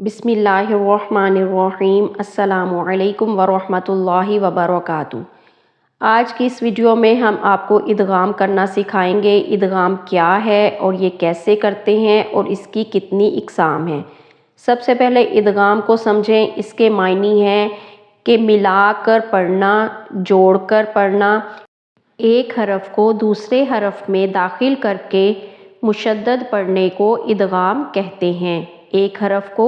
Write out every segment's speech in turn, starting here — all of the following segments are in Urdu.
بسم اللہ الرحمن الرحیم۔ السلام علیکم ورحمۃ اللہ وبرکاتہ۔ آج کی اس ویڈیو میں ہم آپ کو ادغام کرنا سکھائیں گے۔ ادغام کیا ہے اور یہ کیسے کرتے ہیں اور اس کی کتنی اقسام ہیں۔ سب سے پہلے ادغام کو سمجھیں۔ اس کے معنی ہیں کہ ملا کر پڑھنا، جوڑ کر پڑھنا، ایک حرف کو دوسرے حرف میں داخل کر کے مشدد پڑھنے کو ادغام کہتے ہیں۔ ایک حرف کو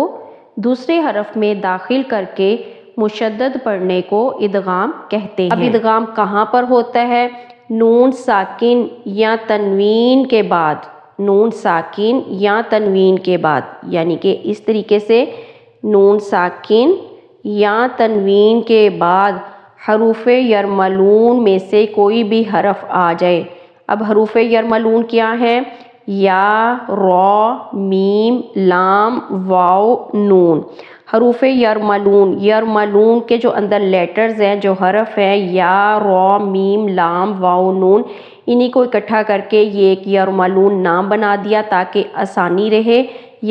دوسرے حرف میں داخل کر کے مشدد پڑھنے کو ادغام کہتے ہیں۔ اب ادغام کہاں پر ہوتا ہے؟ نون ساکن یا تنوین کے بعد، نون ساکن یا تنوین کے بعد، یعنی کہ اس طریقے سے نون ساکن یا تنوین کے بعد حروف یرملون میں سے کوئی بھی حرف آ جائے۔ اب حروف یرملون کیا ہیں؟ یا، را، میم، لام، واو، نون۔ حروف یرملون، یرملون کے جو اندر لیٹرز ہیں، جو حرف ہیں، یا، را، میم، لام، واو، نون، انہی کو اکٹھا کر کے یہ ایک یرملون نام بنا دیا تاکہ آسانی رہے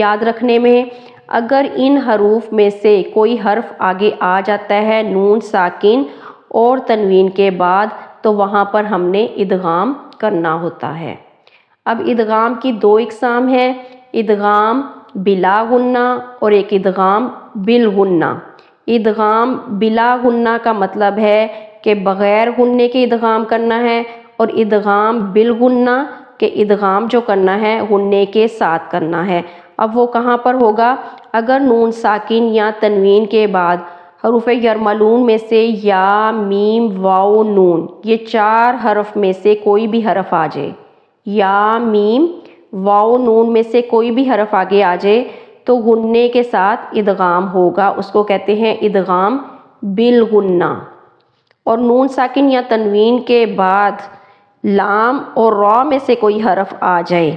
یاد رکھنے میں۔ اگر ان حروف میں سے کوئی حرف آگے آ جاتا ہے نون ساکن اور تنوین کے بعد تو وہاں پر ہم نے ادغام کرنا ہوتا ہے۔ اب ادغام کی دو اقسام ہیں، ادغام بلا غنہ اور ایک ادغام بالغنہ۔ ادغام بلا غنہ کا مطلب ہے کہ بغیر غنے کے ادغام کرنا ہے، اور ادغام بالغنہ کہ ادغام جو کرنا ہے غنے کے ساتھ کرنا ہے۔ اب وہ کہاں پر ہوگا؟ اگر نون ساکن یا تنوین کے بعد حروف یرملون میں سے یا، میم، واو، نون، یہ چار حرف میں سے کوئی بھی حرف آ جائے، یا، میم، واو، نون میں سے کوئی بھی حرف آگے آ جائے تو غنے کے ساتھ ادغام ہوگا، اس کو کہتے ہیں ادغام بالغنہ۔ اور نون ساکن یا تنوین کے بعد لام اور را میں سے کوئی حرف آ جائے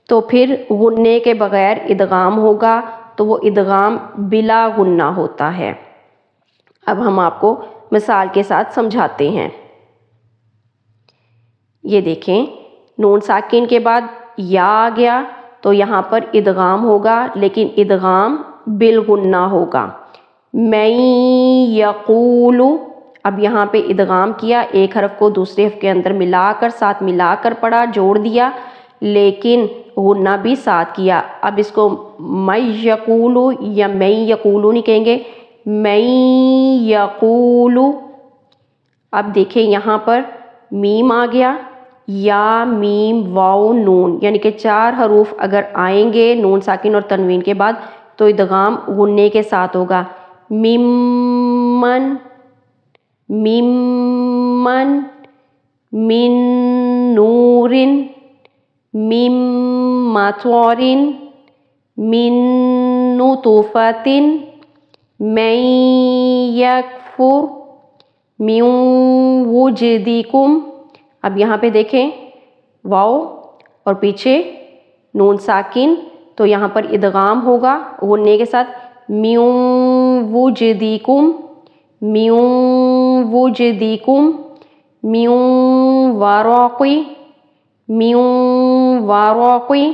تو پھر غنے کے بغیر ادغام ہوگا، تو وہ ادغام بلا غنہ ہوتا ہے۔ اب ہم آپ کو مثال کے ساتھ سمجھاتے ہیں۔ یہ دیکھیں، نون ساکن کے بعد یا آ گیا تو یہاں پر ادغام ہوگا، لیکن ادغام بالغنہ ہوگا۔ میں یقول، اب یہاں پہ ادغام کیا، ایک حرف کو دوسرے حرف کے اندر ملا کر، ساتھ ملا کر پڑھا، جوڑ دیا، لیکن غنہ بھی ساتھ کیا۔ اب اس کو میں یقول یا میں یقول نہیں کہیں گے، میں یقول۔ اب دیکھیں یہاں پر میم آ گیا، یا، میم، واو، نون، یعنی کہ چار حروف اگر آئیں گے نون ساکن اور تنوین کے بعد تو ادغام غنے کے ساتھ ہوگا۔ ممن، ممن، من نور، من مطر، من نطفة، من یکفر، من وجدکم۔ اب یہاں پہ دیکھیں واو اور پیچھے نون ساکن، تو یہاں پر ادغام ہوگا غنے کے ساتھ، من وجدکم، من وجدکم، من ورقی، من ورقی۔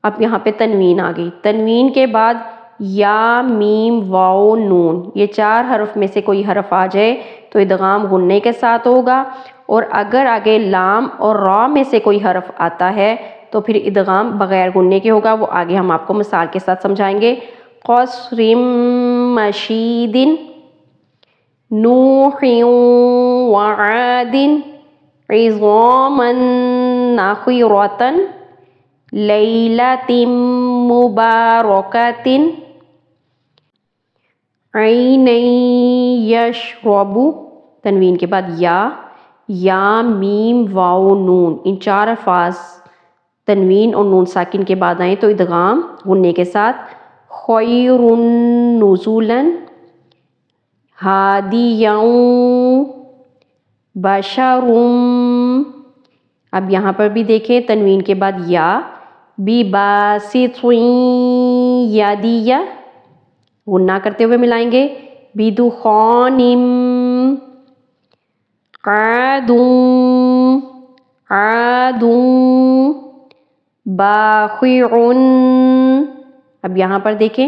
اب یہاں پہ تنوین آ گئی، تنوین کے بعد یا، میم، واو، نون، یہ چار حرف میں سے کوئی حرف آ جائے تو ادغام غنے کے ساتھ ہوگا، اور اگر آگے لام اور را میں سے کوئی حرف آتا ہے تو پھر ادغام بغیر غنے کے ہوگا، وہ آگے ہم آپ کو مثال کے ساتھ سمجھائیں گے۔ قصر مشید، نوح وعاد، عظاما نخرة، لیلۃ مبارکۃ، عینا یشرب۔ تنوین کے بعد یا، میم، واو، نون، ان چار الفاظ تنوین اور نون ساکن کے بعد آئیں تو ادغام غنے کے ساتھ۔ خیر نزلا، ہادیا، بشر۔ اب یہاں پر بھی دیکھیں تنوین کے بعد یا، بباسط یدیہ، غنہ کرتے ہوئے ملائیں گے، بدخان، عاد، عاد، باخع۔ اب یہاں پر دیکھیں